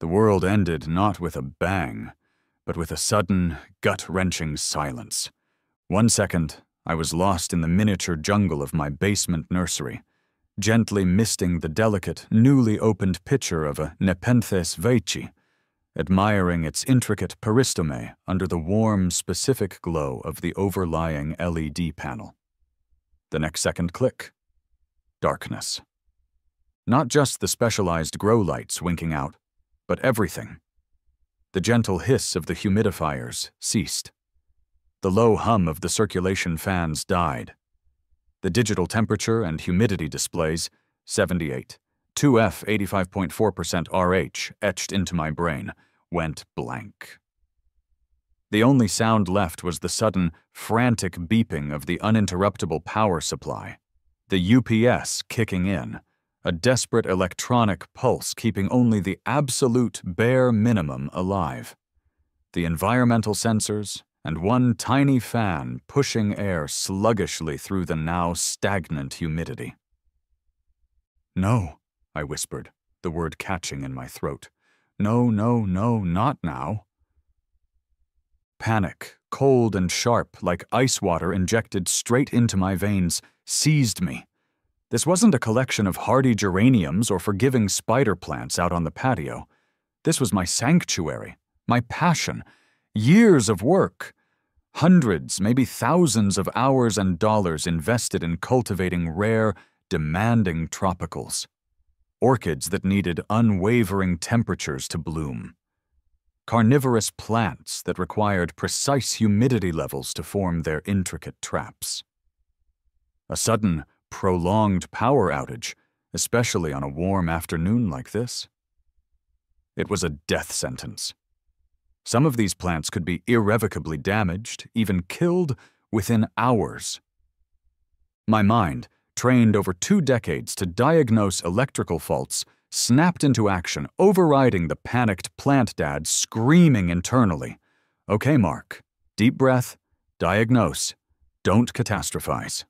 The world ended not with a bang, but with a sudden, gut-wrenching silence. 1 second, I was lost in the miniature jungle of my basement nursery, gently misting the delicate, newly opened pitcher of a Nepenthes veitchi, admiring its intricate peristome under the warm, specific glow of the overlying LED panel. The next second, click. Darkness. Not just the specialized grow lights winking out, but everything. The gentle hiss of the humidifiers ceased. The low hum of the circulation fans died. The digital temperature and humidity displays, 78, 2F 85.4% RH etched into my brain, went blank. The only sound left was the sudden, frantic beeping of the uninterruptible power supply, the UPS kicking in, a desperate electronic pulse keeping only the absolute bare minimum alive, the environmental sensors, and one tiny fan pushing air sluggishly through the now stagnant humidity. "No," I whispered, the word catching in my throat. "No, no, no, not now." Panic, cold and sharp, like ice water injected straight into my veins, seized me. This wasn't a collection of hardy geraniums or forgiving spider plants out on the patio. This was my sanctuary, my passion, years of work, hundreds, maybe thousands of hours and dollars invested in cultivating rare, demanding tropicals. Orchids that needed unwavering temperatures to bloom. Carnivorous plants that required precise humidity levels to form their intricate traps. A sudden, prolonged power outage, especially on a warm afternoon like this. It was a death sentence. Some of these plants could be irrevocably damaged, even killed, within hours. My mind, trained over 2 decades to diagnose electrical faults, snapped into action, overriding the panicked plant dad screaming internally. "Okay, Mark. Deep breath. Diagnose. Don't catastrophize."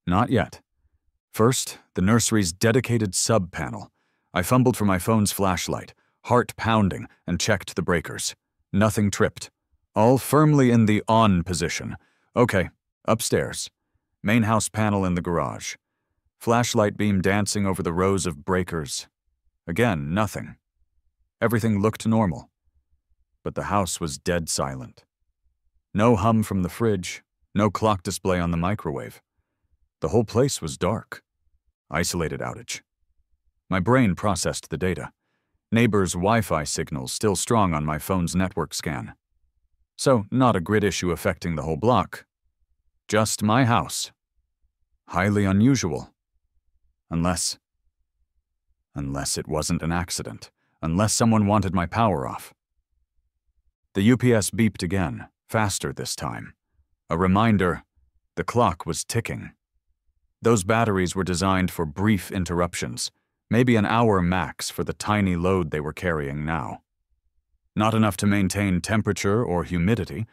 Not yet. First, the nursery's dedicated sub-panel. I fumbled for my phone's flashlight, heart pounding, and checked the breakers. Nothing tripped. All firmly in the on position. Okay, upstairs. Main house panel in the garage. Flashlight beam dancing over the rows of breakers. Again, nothing. Everything looked normal. But the house was dead silent. No hum from the fridge, no clock display on the microwave. The whole place was dark. Isolated outage. My brain processed the data. Neighbors' Wi-Fi signals still strong on my phone's network scan. So, not a grid issue affecting the whole block. Just my house. Highly unusual. Unless it wasn't an accident. Unless someone wanted my power off. The UPS beeped again, faster this time. A reminder, the clock was ticking. Those batteries were designed for brief interruptions, maybe an hour max for the tiny load they were carrying now. Not enough to maintain temperature or humidity,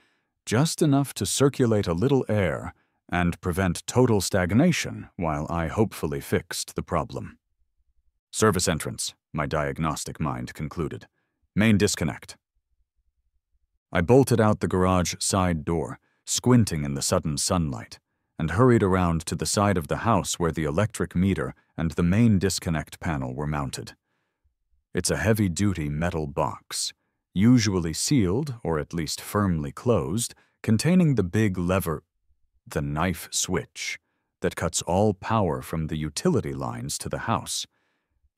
just enough to circulate a little air and prevent total stagnation while I hopefully fixed the problem. Service entrance, my diagnostic mind concluded. Main disconnect. I bolted out the garage side door, squinting in the sudden sunlight, and hurried around to the side of the house where the electric meter and the main disconnect panel were mounted. It's a heavy-duty metal box, usually sealed, or at least firmly closed, containing the big lever, the knife switch, that cuts all power from the utility lines to the house.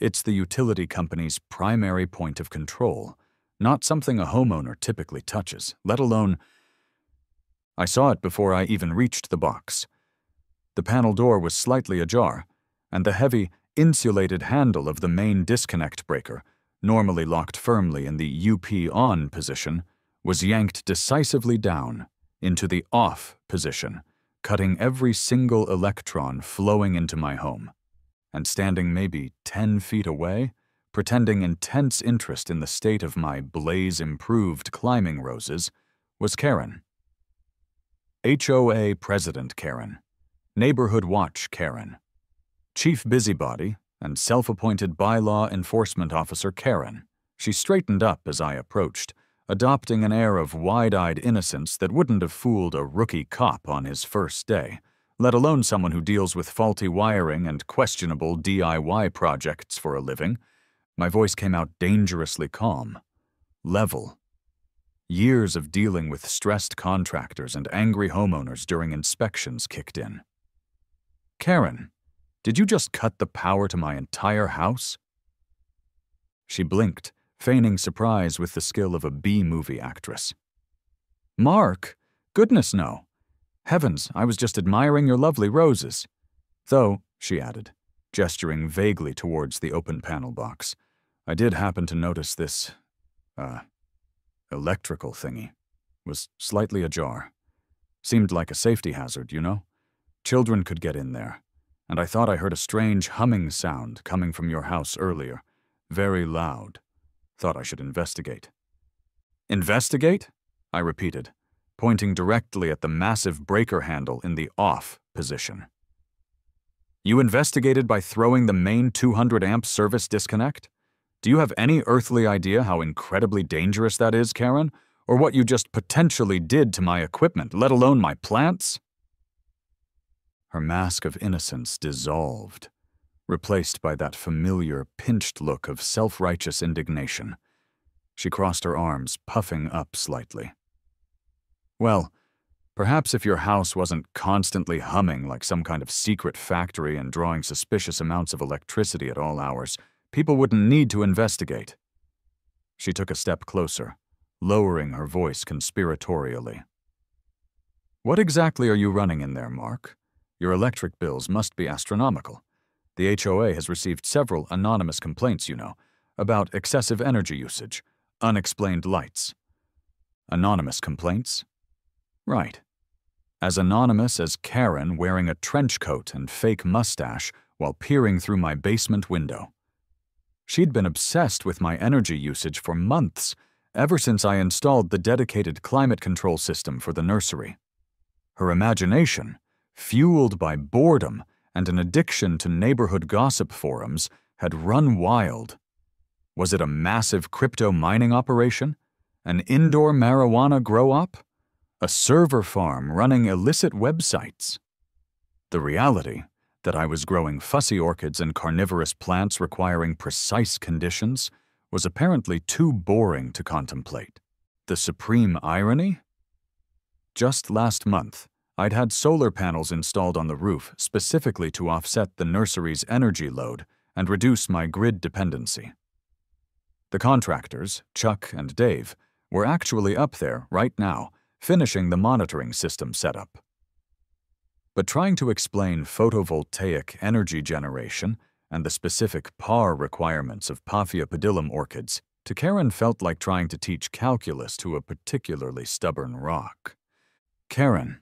It's the utility company's primary point of control, not something a homeowner typically touches, let alone... I saw it before I even reached the box. The panel door was slightly ajar, and the heavy, insulated handle of the main disconnect breaker, normally locked firmly in the UP on position, was yanked decisively down into the off position, cutting every single electron flowing into my home. And standing maybe 10 feet away, pretending intense interest in the state of my blaze-improved climbing roses, was Karen. HOA President Karen, Neighborhood Watch Karen, Chief Busybody and Self-Appointed Bylaw Enforcement Officer Karen, She straightened up as I approached, adopting an air of wide-eyed innocence that wouldn't have fooled a rookie cop on his first day, let alone someone who deals with faulty wiring and questionable DIY projects for a living. My voice came out dangerously calm, level. Years of dealing with stressed contractors and angry homeowners during inspections kicked in. Karen, did you just cut the power to my entire house? She blinked, feigning surprise with the skill of a B-movie actress. Mark? Goodness no. Heavens, I was just admiring your lovely roses. Though, she added, gesturing vaguely towards the open panel box, I did happen to notice this, electrical thingy was slightly ajar. Seemed like a safety hazard, you know? Children could get in there, and I thought I heard a strange humming sound coming from your house earlier, very loud. Thought I should investigate. Investigate? I repeated, pointing directly at the massive breaker handle in the off position. You investigated by throwing the main 200-amp service disconnect? Do you have any earthly idea how incredibly dangerous that is, Karen? Or what you just potentially did to my equipment, let alone my plants? Her mask of innocence dissolved, replaced by that familiar, pinched look of self-righteous indignation. She crossed her arms, puffing up slightly. Well, perhaps if your house wasn't constantly humming like some kind of secret factory and drawing suspicious amounts of electricity at all hours, people wouldn't need to investigate. She took a step closer, lowering her voice conspiratorially. What exactly are you running in there, Mark? Your electric bills must be astronomical. The HOA has received several anonymous complaints, you know, about excessive energy usage, unexplained lights. Anonymous complaints? Right. As anonymous as Karen wearing a trench coat and fake mustache while peering through my basement window. She'd been obsessed with my energy usage for months, ever since I installed the dedicated climate control system for the nursery. Her imagination, fueled by boredom and an addiction to neighborhood gossip forums, had run wild. Was it a massive crypto mining operation? An indoor marijuana grow-op? A server farm running illicit websites? The reality that I was growing fussy orchids and carnivorous plants requiring precise conditions was apparently too boring to contemplate. The supreme irony? Just last month, I'd had solar panels installed on the roof specifically to offset the nursery's energy load and reduce my grid dependency. The contractors, Chuck and Dave, were actually up there right now, finishing the monitoring system setup. But trying to explain photovoltaic energy generation and the specific PAR requirements of Paphiopedilum orchids to Karen felt like trying to teach calculus to a particularly stubborn rock. Karen,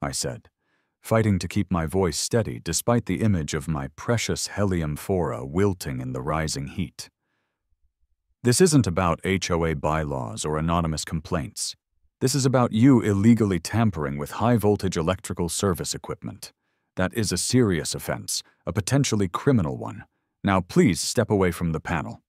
I said, fighting to keep my voice steady despite the image of my precious heliumphora wilting in the rising heat. This isn't about HOA bylaws or anonymous complaints. This is about you illegally tampering with high-voltage electrical service equipment. That is a serious offense, a potentially criminal one. Now please step away from the panel.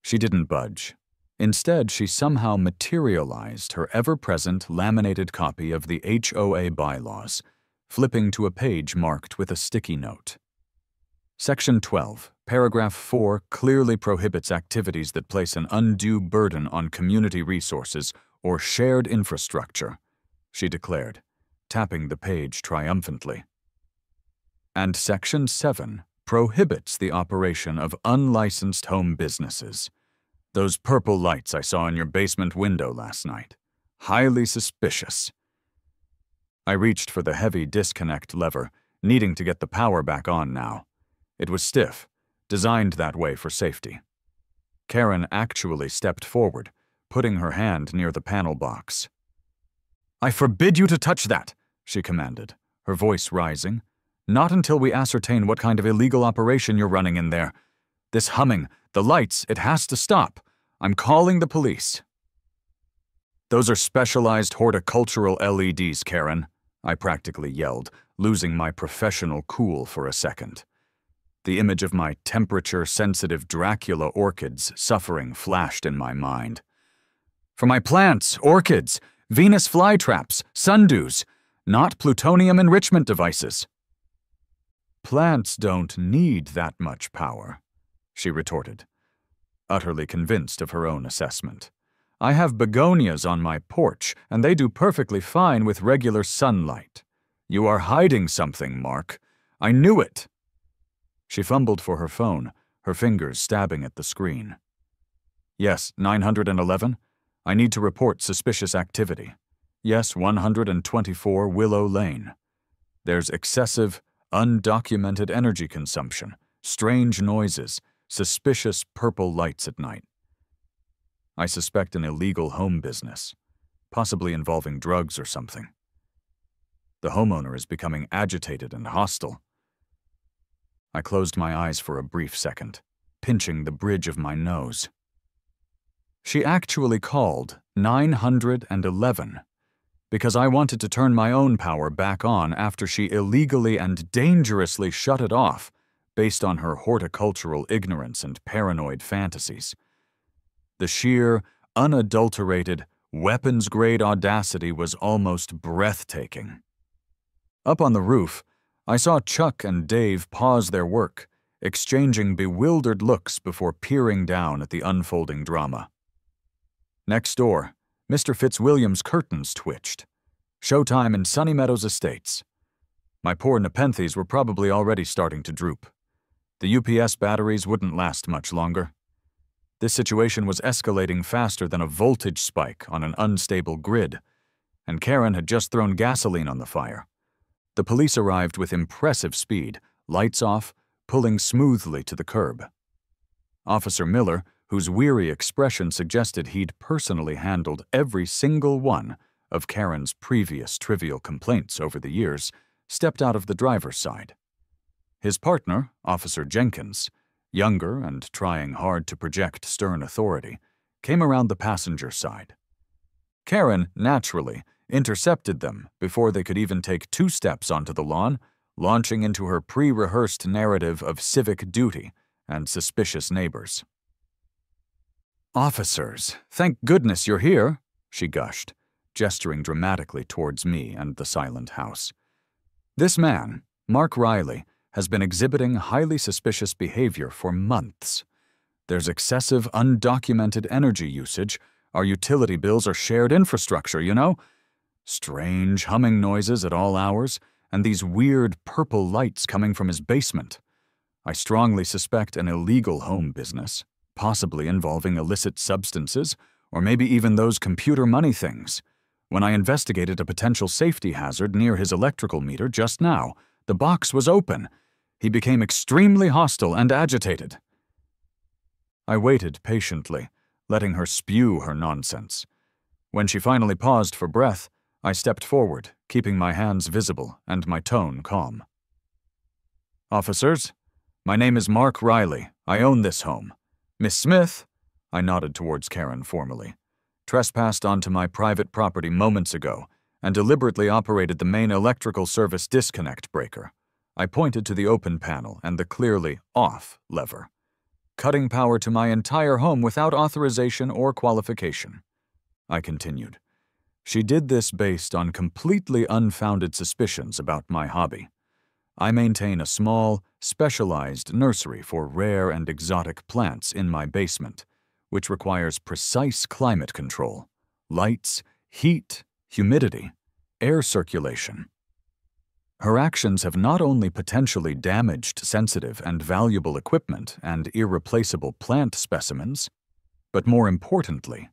She didn't budge. Instead, she somehow materialized her ever-present laminated copy of the HOA bylaws, flipping to a page marked with a sticky note. Section 12, paragraph 4 clearly prohibits activities that place an undue burden on community resources or shared infrastructure, she declared, tapping the page triumphantly. And Section 7 prohibits the operation of unlicensed home businesses. Those purple lights I saw in your basement window last night. Highly suspicious. I reached for the heavy disconnect lever, needing to get the power back on now. It was stiff, designed that way for safety. Karen actually stepped forward, putting her hand near the panel box. I forbid you to touch that, she commanded, her voice rising. Not until we ascertain what kind of illegal operation you're running in there. This humming, the lights, it has to stop. I'm calling the police. Those are specialized horticultural LEDs, Karen, I practically yelled, losing my professional cool for a second. The image of my temperature-sensitive Dracula orchids suffering flashed in my mind. For my plants, orchids, Venus flytraps, sundews, not plutonium enrichment devices. Plants don't need that much power, she retorted, utterly convinced of her own assessment. I have begonias on my porch, and they do perfectly fine with regular sunlight. You are hiding something, Mark. I knew it. She fumbled for her phone, her fingers stabbing at the screen. Yes, 911? I need to report suspicious activity. Yes, 124 Willow Lane. There's excessive, undocumented energy consumption, strange noises, suspicious purple lights at night. I suspect an illegal home business, possibly involving drugs or something. The homeowner is becoming agitated and hostile. I closed my eyes for a brief second, pinching the bridge of my nose. She actually called 911 because I wanted to turn my own power back on after she illegally and dangerously shut it off based on her horticultural ignorance and paranoid fantasies. The sheer, unadulterated, weapons-grade audacity was almost breathtaking. Up on the roof, I saw Chuck and Dave pause their work, exchanging bewildered looks before peering down at the unfolding drama. Next door, Mr. Fitzwilliam's curtains twitched. Showtime in Sunny Meadows Estates. My poor Nepenthes were probably already starting to droop. The UPS batteries wouldn't last much longer. This situation was escalating faster than a voltage spike on an unstable grid, and Karen had just thrown gasoline on the fire. The police arrived with impressive speed, lights off, pulling smoothly to the curb. Officer Miller, whose weary expression suggested he'd personally handled every single one of Karen's previous trivial complaints over the years, stepped out of the driver's side. His partner, Officer Jenkins, younger and trying hard to project stern authority, came around the passenger side. Karen, naturally, intercepted them before they could even take 2 steps onto the lawn, launching into her pre-rehearsed narrative of civic duty and suspicious neighbors. "Officers, thank goodness you're here," she gushed, gesturing dramatically towards me and the silent house. "This man, Mark Riley, has been exhibiting highly suspicious behavior for months. There's excessive, undocumented energy usage. Our utility bills are shared infrastructure, you know? Strange humming noises at all hours, and these weird purple lights coming from his basement. I strongly suspect an illegal home business, possibly involving illicit substances, or maybe even those computer money things. When I investigated a potential safety hazard near his electrical meter just now, the box was open. He became extremely hostile and agitated." I waited patiently, letting her spew her nonsense. When she finally paused for breath, I stepped forward, keeping my hands visible and my tone calm. "Officers, my name is Mark Riley. I own this home. Miss Smith," I nodded towards Karen formally, "trespassed onto my private property moments ago and deliberately operated the main electrical service disconnect breaker." I pointed to the open panel and the clearly off lever, cutting power to my entire home without authorization or qualification. I continued. She did this based on completely unfounded suspicions about my hobby. I maintain a small, specialized nursery for rare and exotic plants in my basement, which requires precise climate control, lights, heat, humidity, air circulation. Her actions have not only potentially damaged sensitive and valuable equipment and irreplaceable plant specimens, but more importantly,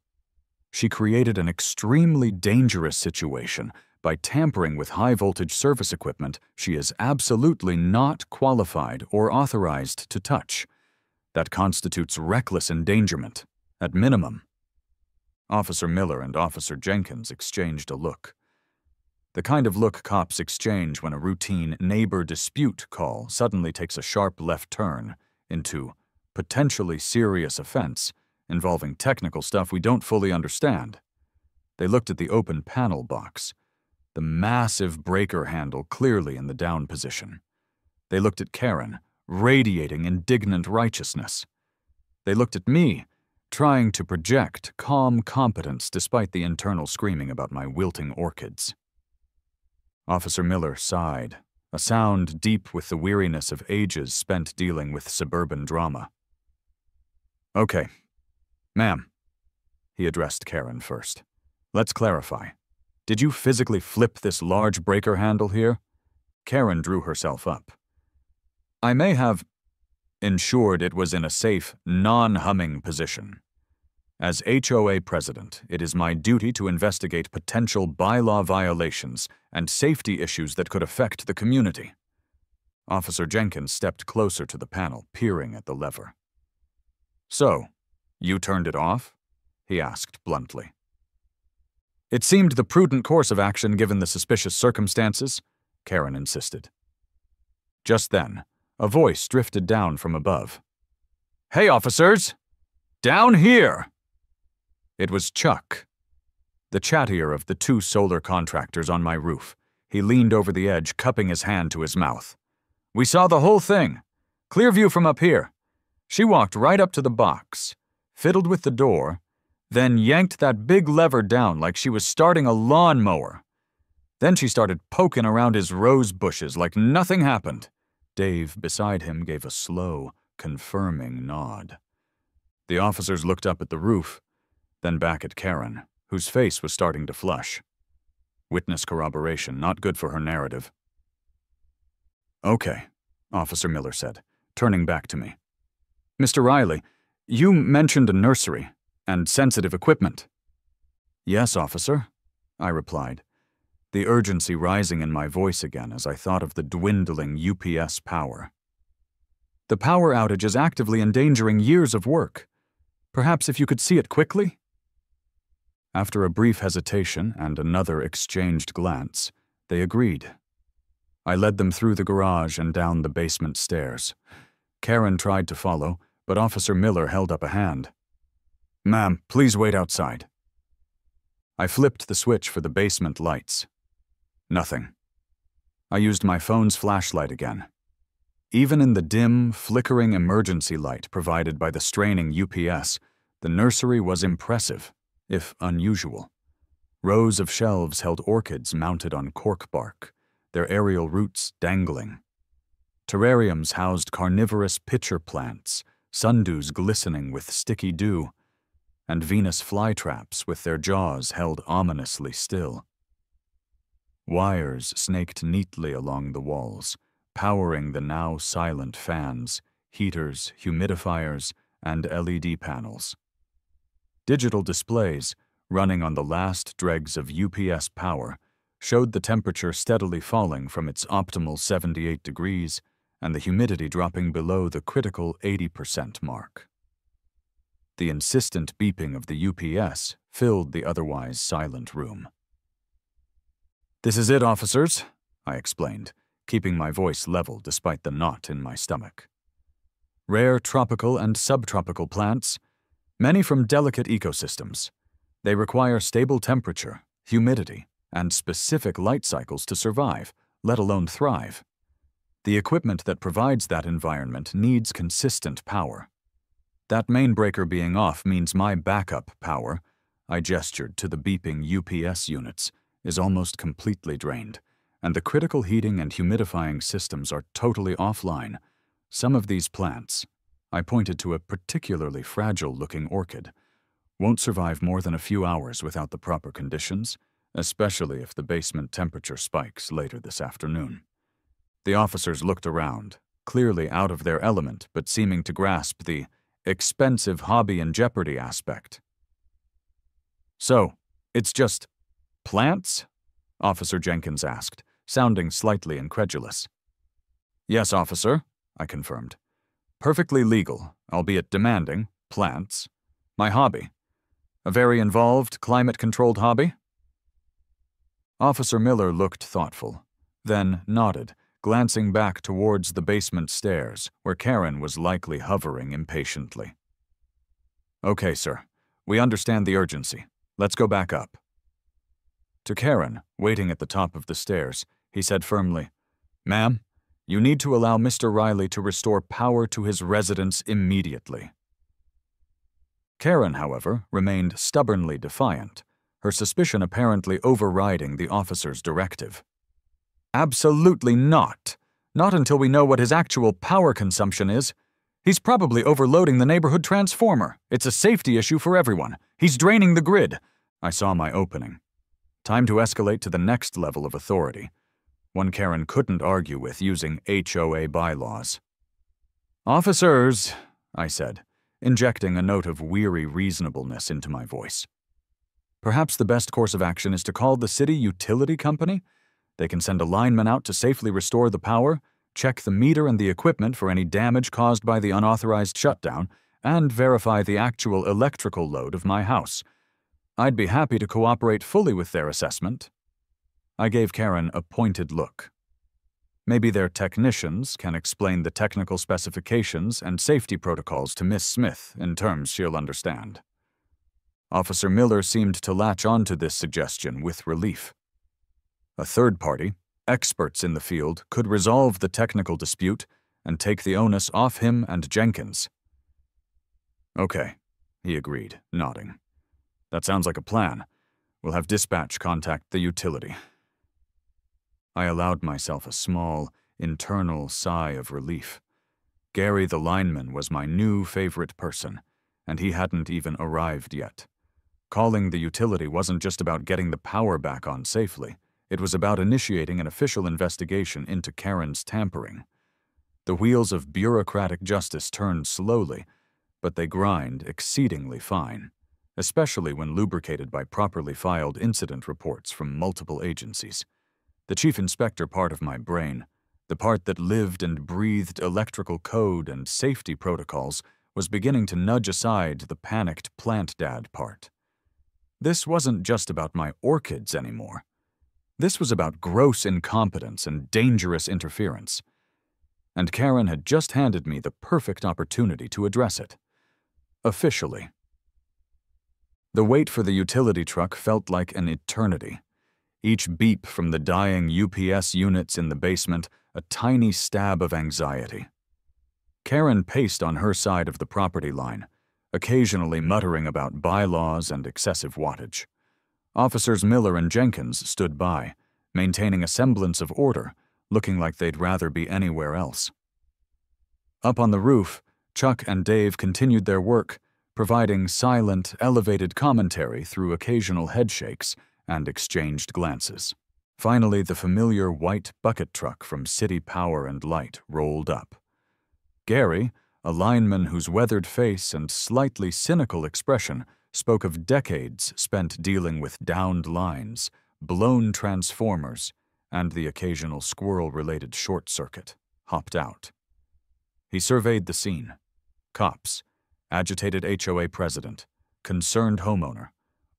she created an extremely dangerous situation by tampering with high-voltage service equipment she is absolutely not qualified or authorized to touch. That constitutes reckless endangerment, at minimum. Officer Miller and Officer Jenkins exchanged a look. The kind of look cops exchange when a routine neighbor dispute call suddenly takes a sharp left turn into potentially serious offense involving technical stuff we don't fully understand. They looked at the open panel box, the massive breaker handle clearly in the down position. They looked at Karen, radiating indignant righteousness. They looked at me, trying to project calm competence despite the internal screaming about my wilting orchids. Officer Miller sighed, a sound deep with the weariness of ages spent dealing with suburban drama. "Okay. Ma'am," he addressed Karen first. "Let's clarify. Did you physically flip this large breaker handle here?" Karen drew herself up. "I may have ensured it was in a safe, non-humming position. As HOA president, it is my duty to investigate potential bylaw violations and safety issues that could affect the community." Officer Jenkins stepped closer to the panel, peering at the lever. "So, you turned it off?" he asked bluntly. "It seemed the prudent course of action given the suspicious circumstances," Karen insisted. Just then, a voice drifted down from above. "Hey, officers! Down here!" It was Chuck, the chattier of the two solar contractors on my roof. He leaned over the edge, cupping his hand to his mouth. "We saw the whole thing. Clear view from up here. She walked right up to the box, fiddled with the door, then yanked that big lever down like she was starting a lawnmower. Then she started poking around his rose bushes like nothing happened." Dave, beside him, gave a slow, confirming nod. The officers looked up at the roof, then back at Karen, whose face was starting to flush. Witness corroboration, not good for her narrative. "Okay," Officer Miller said, turning back to me. "Mr. Riley, you mentioned a nursery and sensitive equipment." "Yes, officer," I replied, the urgency rising in my voice again as I thought of the dwindling UPS power. "The power outage is actively endangering years of work. Perhaps if you could see it quickly?" After a brief hesitation and another exchanged glance, they agreed. I led them through the garage and down the basement stairs. Karen tried to follow, but Officer Miller held up a hand. "Ma'am, please wait outside." I flipped the switch for the basement lights. Nothing. I used my phone's flashlight again. Even in the dim, flickering emergency light provided by the straining UPS, the nursery was impressive, if unusual. Rows of shelves held orchids mounted on cork bark, their aerial roots dangling. Terrariums housed carnivorous pitcher plants, sundews glistening with sticky dew, and Venus flytraps with their jaws held ominously still. Wires snaked neatly along the walls, powering the now silent fans, heaters, humidifiers, and LED panels. Digital displays, running on the last dregs of UPS power, showed the temperature steadily falling from its optimal 78 degrees and the humidity dropping below the critical 80% mark. The insistent beeping of the UPS filled the otherwise silent room. "This is it, officers," I explained, keeping my voice level despite the knot in my stomach. "Rare tropical and subtropical plants, many from delicate ecosystems. They require stable temperature, humidity, and specific light cycles to survive, let alone thrive. The equipment that provides that environment needs consistent power. That main breaker being off means my backup power," I gestured to the beeping UPS units, "is almost completely drained, and the critical heating and humidifying systems are totally offline. Some of these plants," I pointed to a particularly fragile-looking orchid, "won't survive more than a few hours without the proper conditions, especially if the basement temperature spikes later this afternoon." The officers looked around, clearly out of their element but seeming to grasp the expensive hobby in jeopardy aspect. "So, it's just plants?" Officer Jenkins asked, sounding slightly incredulous. "Yes, officer," I confirmed. "Perfectly legal, albeit demanding, plants. My hobby. A very involved, climate-controlled hobby?" Officer Miller looked thoughtful, then nodded, glancing back towards the basement stairs, where Karen was likely hovering impatiently. "Okay, sir. We understand the urgency. Let's go back up." To Karen, waiting at the top of the stairs, he said firmly, "Ma'am, You need to allow Mr. Riley to restore power to his residence immediately." Karen, however, remained stubbornly defiant, her suspicion apparently overriding the officer's directive. "Absolutely not. Not until we know what his actual power consumption is. He's probably overloading the neighborhood transformer. It's a safety issue for everyone. He's draining the grid." I saw my opening. Time to escalate to the next level of authority, one Karen couldn't argue with using HOA bylaws. "Officers," I said, injecting a note of weary reasonableness into my voice. "Perhaps the best course of action is to call the city utility company? They can send a lineman out to safely restore the power, check the meter and the equipment for any damage caused by the unauthorized shutdown, and verify the actual electrical load of my house. I'd be happy to cooperate fully with their assessment." I gave Karen a pointed look. Maybe their technicians can explain the technical specifications and safety protocols to Miss Smith in terms she'll understand. Officer Miller seemed to latch onto this suggestion with relief. A third party, experts in the field, could resolve the technical dispute and take the onus off him and Jenkins. "Okay," he agreed, nodding. "That sounds like a plan. We'll have dispatch contact the utility." I allowed myself a small, internal sigh of relief. Gary the lineman was my new favorite person, and he hadn't even arrived yet. Calling the utility wasn't just about getting the power back on safely. It was about initiating an official investigation into Karen's tampering. The wheels of bureaucratic justice turned slowly, but they grind exceedingly fine, especially when lubricated by properly filed incident reports from multiple agencies. The chief inspector part of my brain, the part that lived and breathed electrical code and safety protocols, was beginning to nudge aside the panicked plant dad part. This wasn't just about my orchids anymore. This was about gross incompetence and dangerous interference. And Karen had just handed me the perfect opportunity to address it. Officially. The wait for the utility truck felt like an eternity. Each beep from the dying UPS units in the basement, a tiny stab of anxiety. Karen paced on her side of the property line, occasionally muttering about bylaws and excessive wattage. Officers Miller and Jenkins stood by, maintaining a semblance of order, looking like they'd rather be anywhere else. Up on the roof, Chuck and Dave continued their work, providing silent, elevated commentary through occasional headshakes and exchanged glances. Finally, the familiar white bucket truck from City Power and Light rolled up. Gary, a lineman whose weathered face and slightly cynical expression spoke of decades spent dealing with downed lines, blown transformers, and the occasional squirrel-related short circuit, hopped out. He surveyed the scene. Cops, agitated HOA president, concerned homeowner,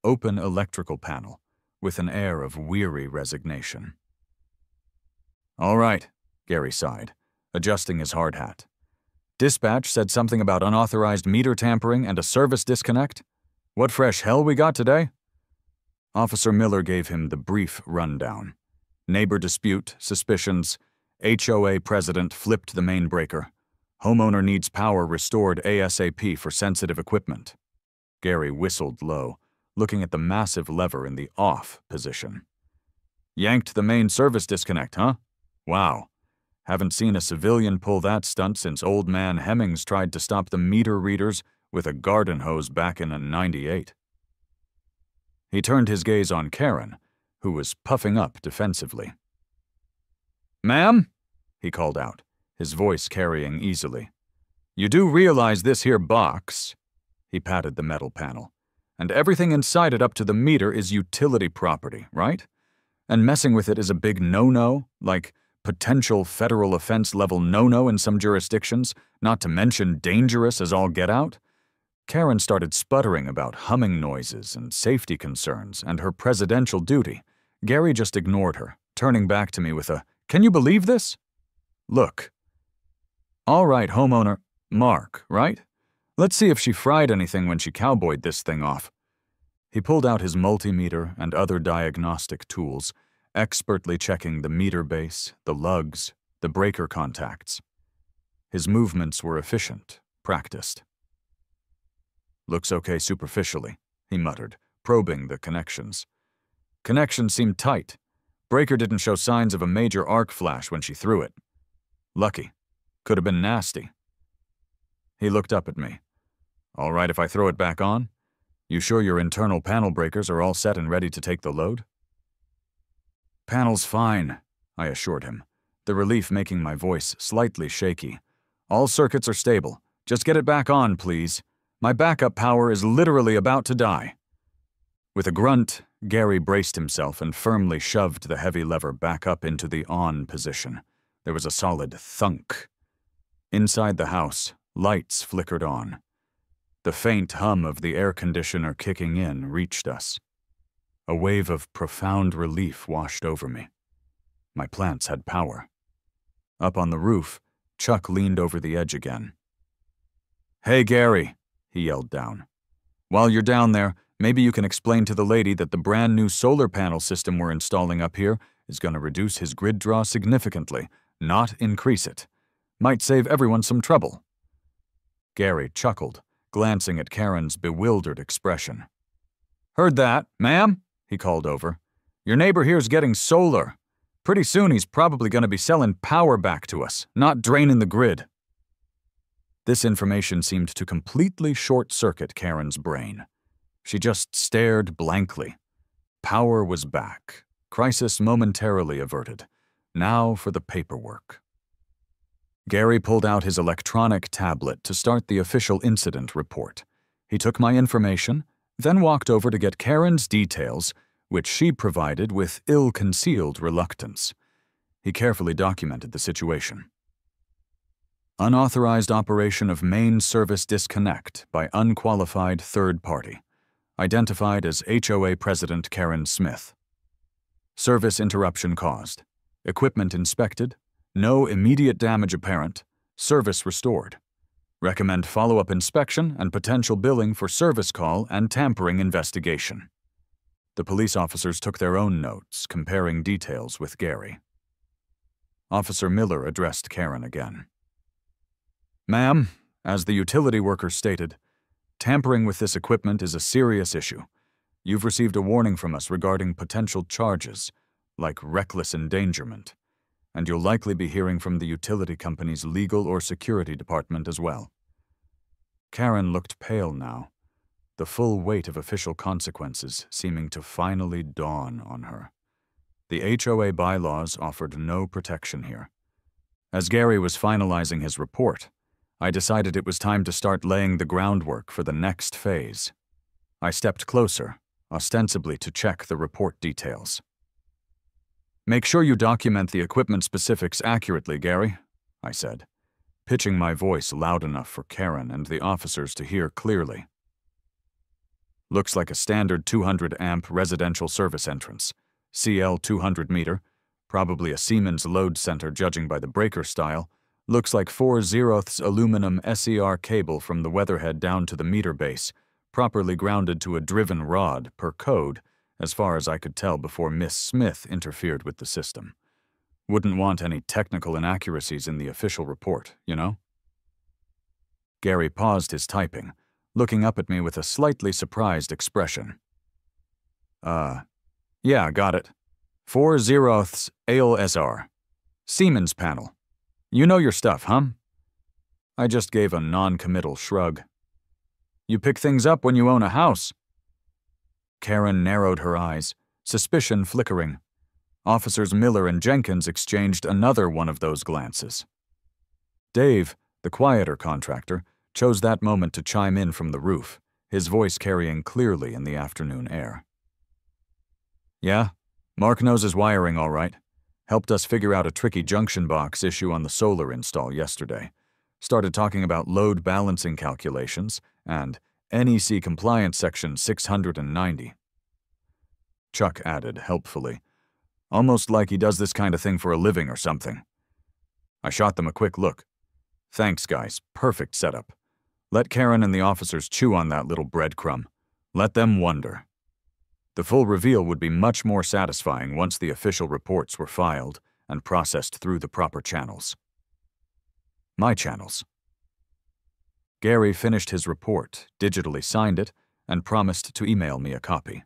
open electrical panel, with an air of weary resignation. "All right," Gary sighed, adjusting his hard hat. "Dispatch said something about unauthorized meter tampering and a service disconnect. What fresh hell we got today?" Officer Miller gave him the brief rundown. Neighbor dispute, suspicions, HOA president flipped the main breaker. Homeowner needs power restored ASAP for sensitive equipment. Gary whistled low, looking at the massive lever in the off position. "Yanked the main service disconnect, huh? Wow. Haven't seen a civilian pull that stunt since old man Hemmings tried to stop the meter readers with a garden hose back in '98. He turned his gaze on Karen, who was puffing up defensively. "Ma'am," he called out, his voice carrying easily. "You do realize this here box," he patted the metal panel, "and everything inside it up to the meter is utility property, right? And messing with it is a big no-no, like potential federal offense level no-no in some jurisdictions, not to mention dangerous as all get out?" Karen started sputtering about humming noises and safety concerns and her presidential duty. Gary just ignored her, turning back to me with a, "Can you believe this?" "Look." "All right, homeowner, Mark, right? Let's see if she fried anything when she cowboyed this thing off." He pulled out his multimeter and other diagnostic tools, expertly checking the meter base, the lugs, the breaker contacts. His movements were efficient, practiced. "Looks okay superficially," he muttered, probing the connections. "Connections seemed tight. Breaker didn't show signs of a major arc flash when she threw it. Lucky. Could have been nasty." He looked up at me. "All right if I throw it back on? You sure your internal panel breakers are all set and ready to take the load?" "Panel's fine," I assured him, the relief making my voice slightly shaky. "All circuits are stable. Just get it back on, please. My backup power is literally about to die." With a grunt, Gary braced himself and firmly shoved the heavy lever back up into the on position. There was a solid thunk. Inside the house, lights flickered on. The faint hum of the air conditioner kicking in reached us. A wave of profound relief washed over me. My plants had power. Up on the roof, Chuck leaned over the edge again. "Hey, Gary," he yelled down. "While you're down there, maybe you can explain to the lady that the brand new solar panel system we're installing up here is going to reduce his grid draw significantly, not increase it. Might save everyone some trouble." Gary chuckled, glancing at Karen's bewildered expression. "Heard that, ma'am?" he called over. "Your neighbor here's getting solar. Pretty soon he's probably going to be selling power back to us, not draining the grid." This information seemed to completely short-circuit Karen's brain. She just stared blankly. Power was back. Crisis momentarily averted. Now for the paperwork. Gary pulled out his electronic tablet to start the official incident report. He took my information, then walked over to get Karen's details, which she provided with ill-concealed reluctance. He carefully documented the situation. Unauthorized operation of main service disconnect by unqualified third party. Identified as HOA President Karen Smith. Service interruption caused. Equipment inspected. No immediate damage apparent. Service restored. Recommend follow-up inspection and potential billing for service call and tampering investigation. The police officers took their own notes, comparing details with Gary. Officer Miller addressed Karen again. "Ma'am, as the utility worker stated, tampering with this equipment is a serious issue. You've received a warning from us regarding potential charges, like reckless endangerment, and you'll likely be hearing from the utility company's legal or security department as well." Karen looked pale now, the full weight of official consequences seeming to finally dawn on her. The HOA bylaws offered no protection here. As Gary was finalizing his report, I decided it was time to start laying the groundwork for the next phase. I stepped closer, ostensibly to check the report details. "Make sure you document the equipment specifics accurately, Gary," I said, pitching my voice loud enough for Karen and the officers to hear clearly. "Looks like a standard 200-amp residential service entrance, CL 200 meter, probably a Siemens load center judging by the breaker style. Looks like 4/0 aluminum SER cable from the weatherhead down to the meter base, properly grounded to a driven rod per code, as far as I could tell before Miss Smith interfered with the system. Wouldn't want any technical inaccuracies in the official report, you know?" Gary paused his typing, looking up at me with a slightly surprised expression. Yeah, got it. 4/0 ALSR. Siemens panel. You know your stuff, huh?" I just gave a non-committal shrug. "You pick things up when you own a house." Karen narrowed her eyes, suspicion flickering. Officers Miller and Jenkins exchanged another one of those glances. Dave, the quieter contractor, chose that moment to chime in from the roof, his voice carrying clearly in the afternoon air. "Yeah, Mark knows his wiring all right. Helped us figure out a tricky junction box issue on the solar install yesterday. Started talking about load balancing calculations and NEC compliance section 690. Chuck added helpfully, "Almost like he does this kind of thing for a living or something." I shot them a quick look. "Thanks, guys. Perfect setup. Let Karen and the officers chew on that little breadcrumb. Let them wonder." The full reveal would be much more satisfying once the official reports were filed and processed through the proper channels. My channels. Gary finished his report, digitally signed it, and promised to email me a copy.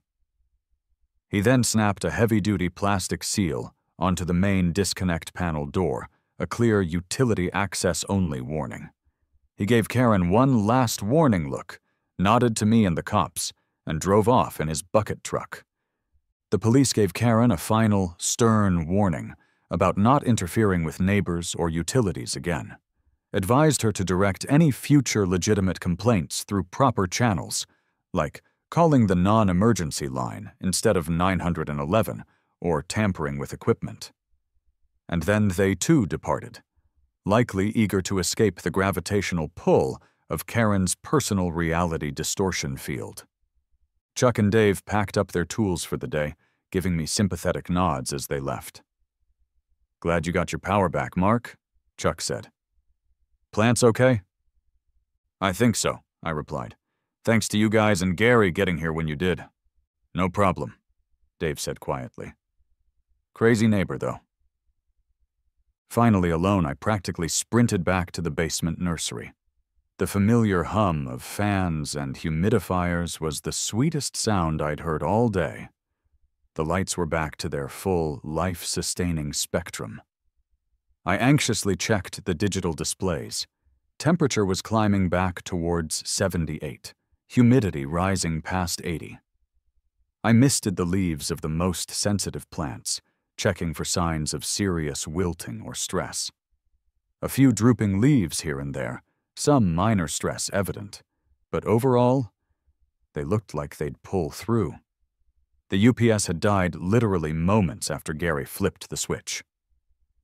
He then snapped a heavy-duty plastic seal onto the main disconnect panel door, a clear utility access-only warning. He gave Karen one last warning look, nodded to me and the cops, and drove off in his bucket truck. The police gave Karen a final, stern warning about not interfering with neighbors or utilities again, advised her to direct any future legitimate complaints through proper channels, like calling the non-emergency line instead of 911 or tampering with equipment. And then they too departed, likely eager to escape the gravitational pull of Karen's personal reality distortion field. Chuck and Dave packed up their tools for the day, giving me sympathetic nods as they left. "Glad you got your power back, Mark," Chuck said. "Plants okay?" "I think so," I replied. "Thanks to you guys and Gary getting here when you did." "No problem," Dave said quietly. "Crazy neighbor, though." Finally alone, I practically sprinted back to the basement nursery. The familiar hum of fans and humidifiers was the sweetest sound I'd heard all day. The lights were back to their full, life-sustaining spectrum. I anxiously checked the digital displays. Temperature was climbing back towards 78, humidity rising past 80. I misted the leaves of the most sensitive plants, checking for signs of serious wilting or stress. A few drooping leaves here and there, some minor stress evident, but overall, they looked like they'd pull through. The UPS had died literally moments after Gary flipped the switch.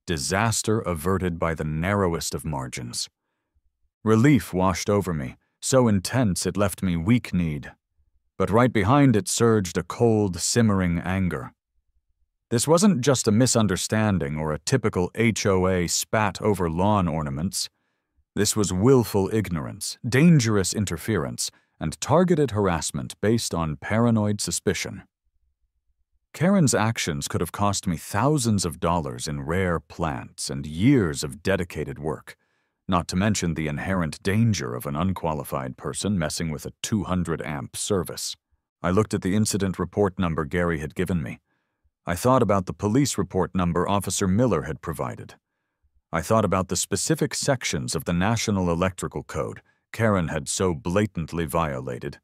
Disaster averted by the narrowest of margins. Relief washed over me, so intense it left me weak-kneed. But right behind it surged a cold, simmering anger. This wasn't just a misunderstanding or a typical HOA spat over lawn ornaments. This was willful ignorance, dangerous interference, and targeted harassment based on paranoid suspicion. Karen's actions could have cost me thousands of dollars in rare plants and years of dedicated work, not to mention the inherent danger of an unqualified person messing with a 200-amp service. I looked at the incident report number Gary had given me. I thought about the police report number Officer Miller had provided. I thought about the specific sections of the National Electrical Code Karen had so blatantly violated.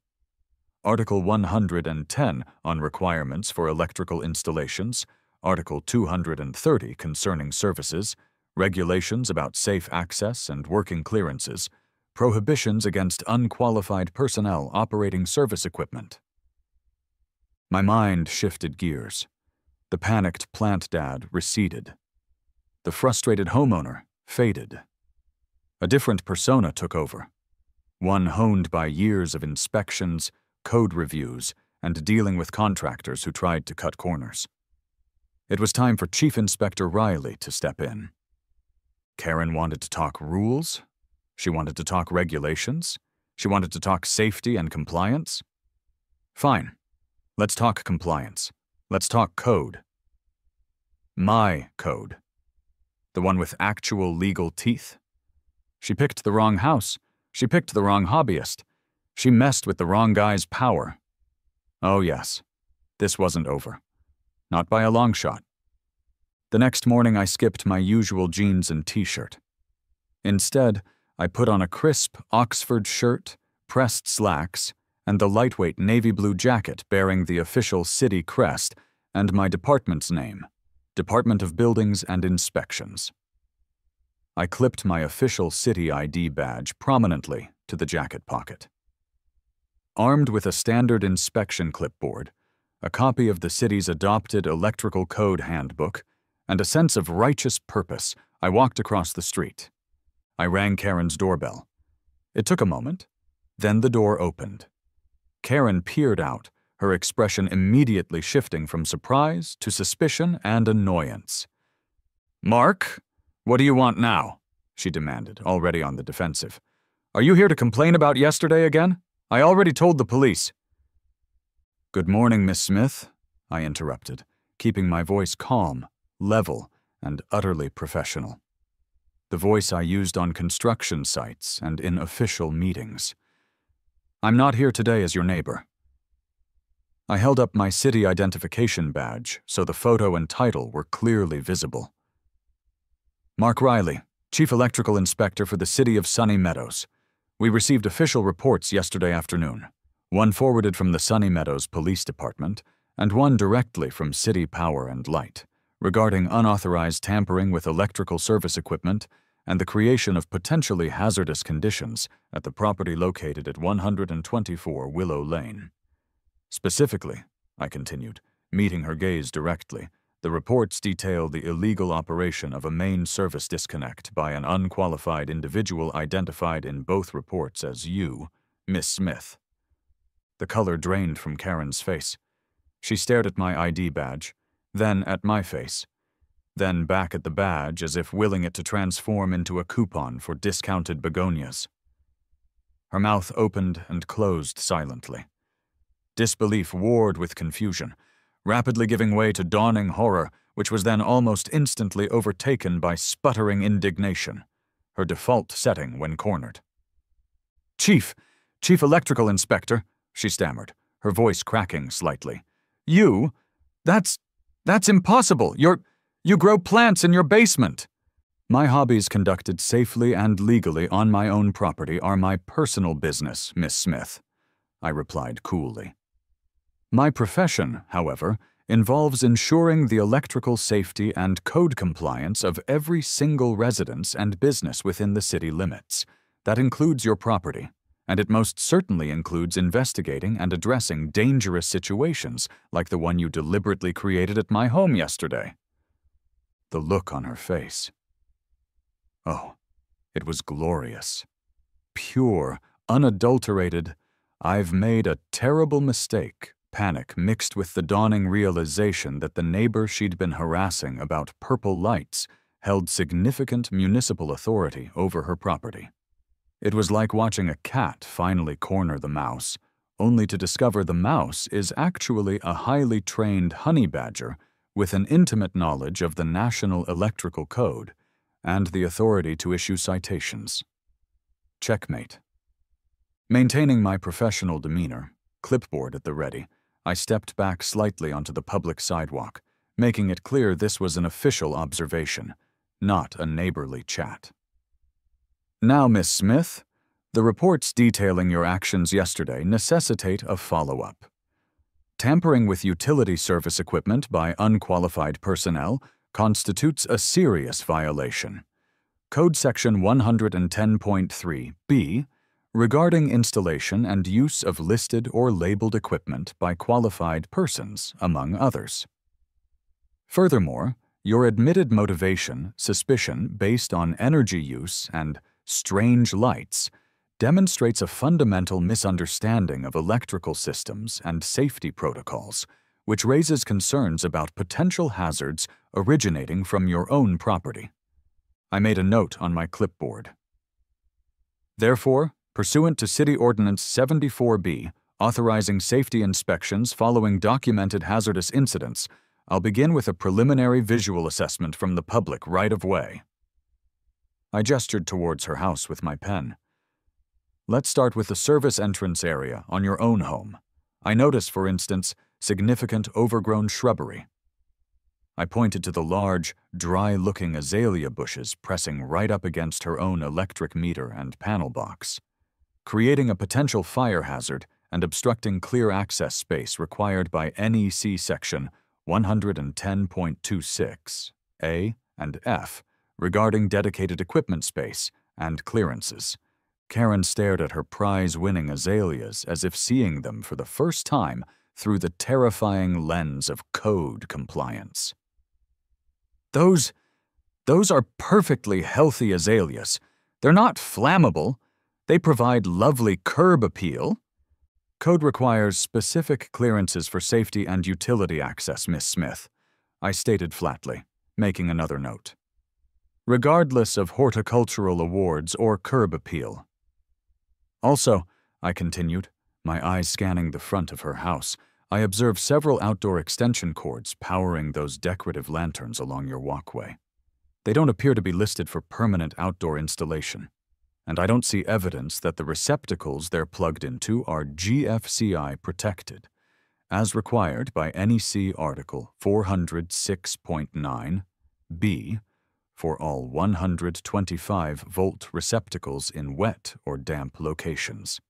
Article 110 on requirements for electrical installations, Article 230 concerning services, regulations about safe access and working clearances, prohibitions against unqualified personnel operating service equipment. My mind shifted gears. The panicked plant dad receded. The frustrated homeowner faded. A different persona took over, one honed by years of inspections, code reviews, and dealing with contractors who tried to cut corners. It was time for Chief Inspector Riley to step in. Karen wanted to talk rules. She wanted to talk regulations. She wanted to talk safety and compliance. Fine. Let's talk compliance. Let's talk code. My code. The one with actual legal teeth. She picked the wrong house. She picked the wrong hobbyist. She messed with the wrong guy's power. Oh yes, this wasn't over. Not by a long shot. The next morning I skipped my usual jeans and t-shirt. Instead, I put on a crisp Oxford shirt, pressed slacks, and the lightweight navy blue jacket bearing the official city crest and my department's name, Department of Buildings and Inspections. I clipped my official city ID badge prominently to the jacket pocket. Armed with a standard inspection clipboard, a copy of the city's adopted electrical code handbook, and a sense of righteous purpose, I walked across the street. I rang Karen's doorbell. It took a moment. Then the door opened. Karen peered out, her expression immediately shifting from surprise to suspicion and annoyance. "Mark, what do you want now?" she demanded, already on the defensive. "Are you here to complain about yesterday again? I already told the police." "Good morning, Miss Smith," I interrupted, keeping my voice calm, level, and utterly professional. The voice I used on construction sites and in official meetings. I'm not here today as your neighbor. I held up my city identification badge so the photo and title were clearly visible. Mark Riley, Chief Electrical Inspector for the City of Sunny Meadows. We received official reports yesterday afternoon, one forwarded from the Sunny Meadows Police Department and one directly from City Power and Light, regarding unauthorized tampering with electrical service equipment and the creation of potentially hazardous conditions at the property located at 124 Willow Lane. Specifically, I continued, meeting her gaze directly, the reports detail the illegal operation of a main service disconnect by an unqualified individual identified in both reports as you, Miss Smith. The color drained from Karen's face. She stared at my ID badge, then at my face, then back at the badge as if willing it to transform into a coupon for discounted begonias. Her mouth opened and closed silently. Disbelief warred with confusion, rapidly giving way to dawning horror, which was then almost instantly overtaken by sputtering indignation, her default setting when cornered. Chief Electrical Inspector, she stammered, her voice cracking slightly. You? That's impossible. You grow plants in your basement. My hobbies conducted safely and legally on my own property are my personal business, Miss Smith, I replied coolly. My profession, however, involves ensuring the electrical safety and code compliance of every single residence and business within the city limits. That includes your property, and it most certainly includes investigating and addressing dangerous situations like the one you deliberately created at my home yesterday. The look on her face. Oh, it was glorious. Pure, unadulterated, I've made a terrible mistake. Panic mixed with the dawning realization that the neighbor she'd been harassing about purple lights held significant municipal authority over her property. It was like watching a cat finally corner the mouse, only to discover the mouse is actually a highly trained honey badger with an intimate knowledge of the National Electrical Code and the authority to issue citations. Checkmate. Maintaining my professional demeanor, clipboard at the ready, I stepped back slightly onto the public sidewalk, making it clear this was an official observation, not a neighborly chat. Now, Miss Smith, the reports detailing your actions yesterday necessitate a follow-up. Tampering with utility service equipment by unqualified personnel constitutes a serious violation. Code Section 110.3b regarding installation and use of listed or labeled equipment by qualified persons, among others. Furthermore, your admitted motivation, suspicion based on energy use and strange lights demonstrates a fundamental misunderstanding of electrical systems and safety protocols, which raises concerns about potential hazards originating from your own property. I made a note on my clipboard. Therefore, pursuant to City Ordinance 74B, authorizing safety inspections following documented hazardous incidents, I'll begin with a preliminary visual assessment from the public right-of-way. I gestured towards her house with my pen. Let's start with the service entrance area on your own home. I notice, for instance, significant overgrown shrubbery. I pointed to the large, dry-looking azalea bushes pressing right up against her own electric meter and panel box, creating a potential fire hazard and obstructing clear access space required by NEC Section 110.26 A and F regarding dedicated equipment space and clearances. Karen stared at her prize-winning azaleas as if seeing them for the first time through the terrifying lens of code compliance. Those are perfectly healthy azaleas. They're not flammable. They provide lovely curb appeal. Code requires specific clearances for safety and utility access, Miss Smith, I stated flatly, making another note. Regardless of horticultural awards or curb appeal. Also, I continued, my eyes scanning the front of her house, I observed several outdoor extension cords powering those decorative lanterns along your walkway. They don't appear to be listed for permanent outdoor installation, and I don't see evidence that the receptacles they're plugged into are GFCI protected, as required by NEC Article 406.9b for all 125-volt receptacles in wet or damp locations.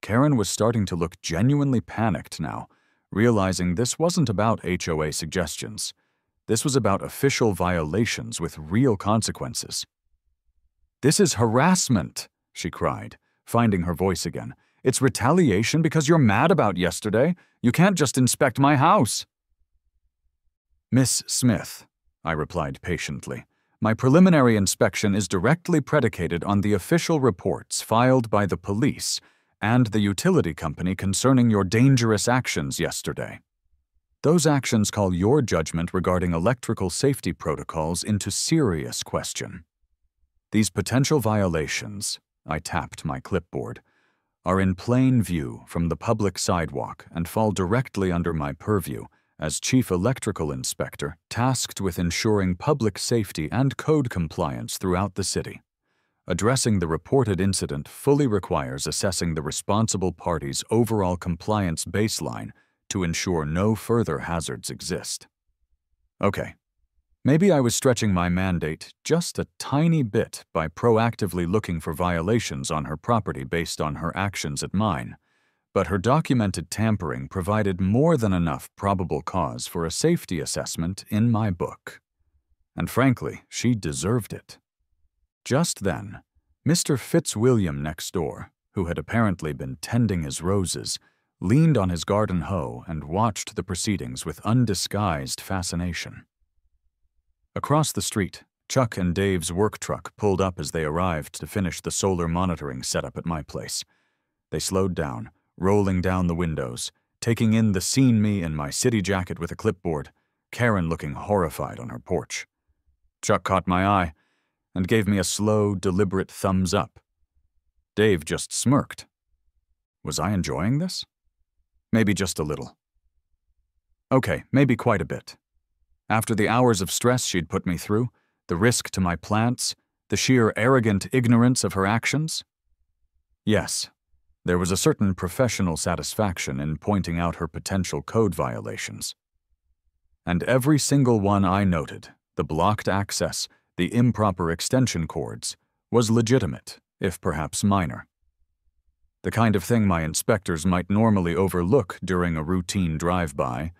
Karen was starting to look genuinely panicked now, realizing this wasn't about HOA suggestions. This was about official violations with real consequences. "This is harassment," she cried, finding her voice again. "It's retaliation because you're mad about yesterday. You can't just inspect my house." "Miss Smith," I replied patiently, "my preliminary inspection is directly predicated on the official reports filed by the police and the utility company concerning your dangerous actions yesterday. Those actions call your judgment regarding electrical safety protocols into serious question. These potential violations," I tapped my clipboard, "are in plain view from the public sidewalk and fall directly under my purview as Chief Electrical Inspector tasked with ensuring public safety and code compliance throughout the city. Addressing the reported incident fully requires assessing the responsible party's overall compliance baseline to ensure no further hazards exist." Okay, maybe I was stretching my mandate just a tiny bit by proactively looking for violations on her property based on her actions at mine, but her documented tampering provided more than enough probable cause for a safety assessment in my book. And frankly, she deserved it. Just then, Mr. Fitzwilliam next door, who had apparently been tending his roses, leaned on his garden hoe and watched the proceedings with undisguised fascination. Across the street, Chuck and Dave's work truck pulled up as they arrived to finish the solar monitoring setup at my place. They slowed down, rolling down the windows, taking in the seen me in my city jacket with a clipboard, Karen looking horrified on her porch. Chuck caught my eye and gave me a slow, deliberate thumbs up. Dave just smirked. Was I enjoying this? Maybe just a little. Okay, maybe quite a bit. After the hours of stress she'd put me through, the risk to my plants, the sheer arrogant ignorance of her actions? Yes, there was a certain professional satisfaction in pointing out her potential code violations. And every single one I noted, the blocked access, the improper extension cords, was legitimate, if perhaps minor. The kind of thing my inspectors might normally overlook during a routine drive-by,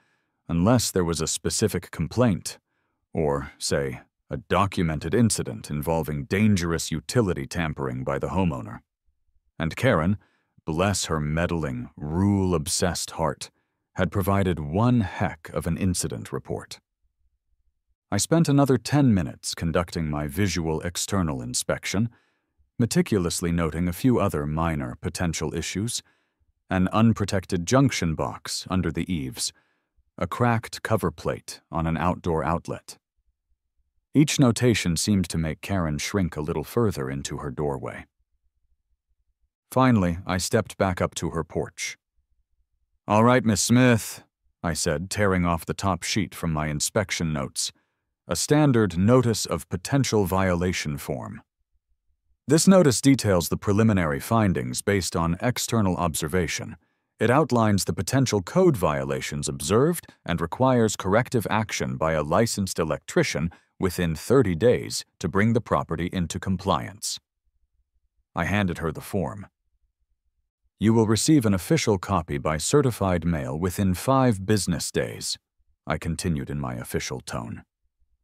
unless there was a specific complaint, or, say, a documented incident involving dangerous utility tampering by the homeowner. And Karen, bless her meddling, rule-obsessed heart, had provided one heck of an incident report. I spent another 10 minutes conducting my visual external inspection, meticulously noting a few other minor potential issues: an unprotected junction box under the eaves, a cracked cover plate on an outdoor outlet. Each notation seemed to make Karen shrink a little further into her doorway. Finally, I stepped back up to her porch. "All right, Miss Smith," I said, tearing off the top sheet from my inspection notes. A standard Notice of Potential Violation form. This notice details the preliminary findings based on external observation. It outlines the potential code violations observed and requires corrective action by a licensed electrician within 30 days to bring the property into compliance. I handed her the form. "You will receive an official copy by certified mail within 5 business days," I continued in my official tone.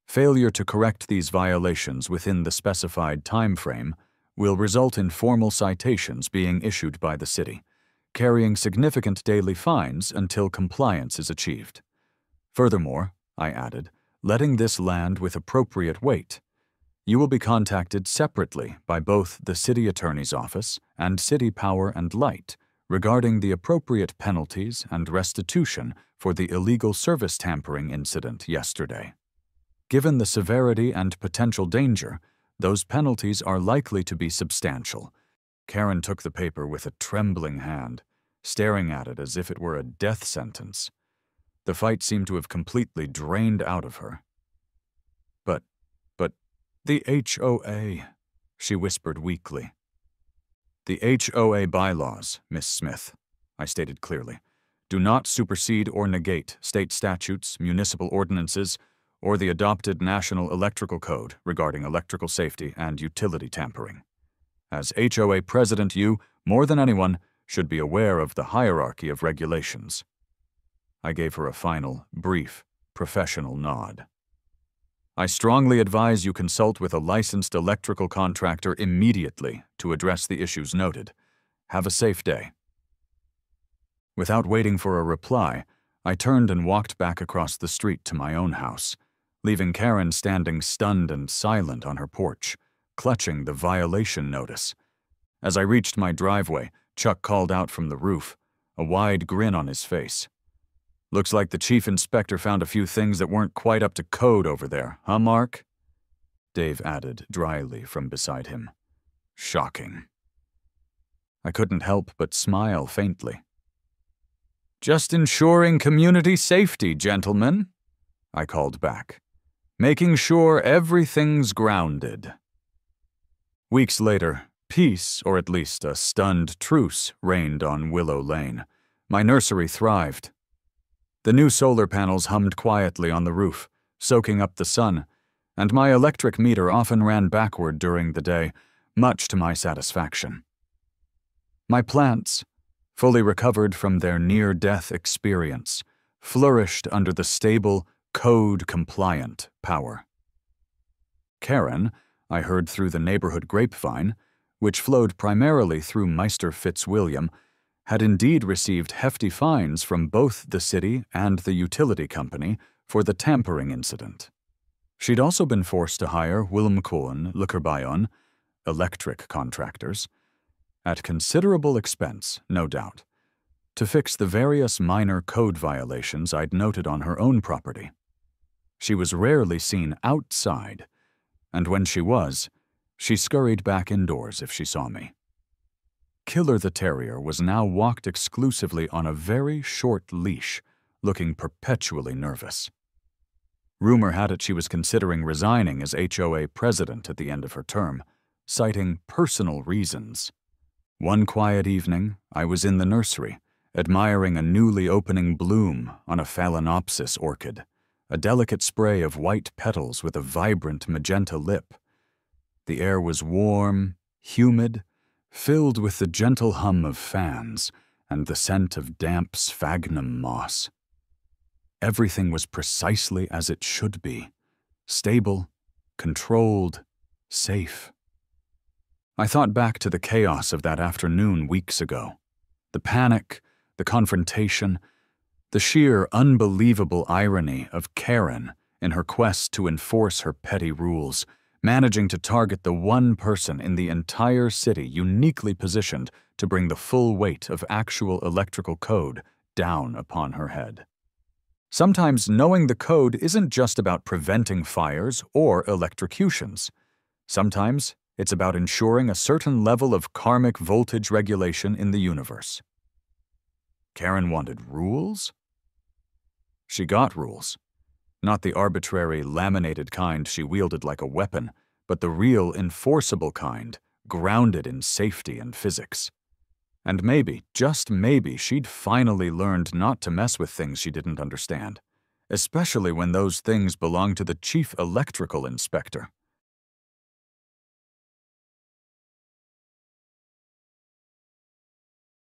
"Failure to correct these violations within the specified time frame will result in formal citations being issued by the city, carrying significant daily fines until compliance is achieved. Furthermore," I added, "letting this land with appropriate weight. You will be contacted separately by both the City Attorney's Office and City Power and Light regarding the appropriate penalties and restitution for the illegal service tampering incident yesterday. Given the severity and potential danger, those penalties are likely to be substantial." Karen took the paper with a trembling hand, staring at it as if it were a death sentence. The fight seemed to have completely drained out of her. But The HOA, she whispered weakly. The HOA bylaws, Miss Smith, I stated clearly, do not supersede or negate state statutes, municipal ordinances, or the adopted National Electrical Code regarding electrical safety and utility tampering. As HOA president, you, more than anyone, should be aware of the hierarchy of regulations. I gave her a final, brief, professional nod. I strongly advise you consult with a licensed electrical contractor immediately to address the issues noted. Have a safe day. Without waiting for a reply, I turned and walked back across the street to my own house, leaving Karen standing stunned and silent on her porch, clutching the violation notice. As I reached my driveway, Chuck called out from the roof, a wide grin on his face. Looks like the chief inspector found a few things that weren't quite up to code over there, huh, Mark? Dave added dryly from beside him. Shocking. I couldn't help but smile faintly. Just ensuring community safety, gentlemen, I called back, making sure everything's grounded. Weeks later, peace, or at least a stunned truce, reigned on Willow Lane. My nursery thrived. The new solar panels hummed quietly on the roof, soaking up the sun, and my electric meter often ran backward during the day, much to my satisfaction. My plants, fully recovered from their near-death experience, flourished under the stable, code-compliant power. Karen, I heard through the neighborhood grapevine, which flowed primarily through Meister Fitzwilliam, had indeed received hefty fines from both the city and the utility company for the tampering incident. She'd also been forced to hire Wilmcoen Lukkerbayon, electric contractors, at considerable expense, no doubt, to fix the various minor code violations I'd noted on her own property. She was rarely seen outside, and when she was, she scurried back indoors if she saw me. Killer the Terrier was now walked exclusively on a very short leash, looking perpetually nervous. Rumor had it she was considering resigning as HOA president at the end of her term, citing personal reasons. One quiet evening, I was in the nursery, admiring a newly opening bloom on a phalaenopsis orchid, a delicate spray of white petals with a vibrant magenta lip. The air was warm, humid, filled with the gentle hum of fans and the scent of damp sphagnum moss. Everything was precisely as it should be, stable, controlled, safe. I thought back to the chaos of that afternoon weeks ago. The panic, the confrontation, the sheer unbelievable irony of Karen in her quest to enforce her petty rules, managing to target the one person in the entire city uniquely positioned to bring the full weight of actual electrical code down upon her head. Sometimes knowing the code isn't just about preventing fires or electrocutions. Sometimes it's about ensuring a certain level of karmic voltage regulation in the universe. Karen wanted rules? She got rules. Not the arbitrary, laminated kind she wielded like a weapon, but the real, enforceable kind, grounded in safety and physics. And maybe, just maybe, she'd finally learned not to mess with things she didn't understand, especially when those things belonged to the chief electrical inspector.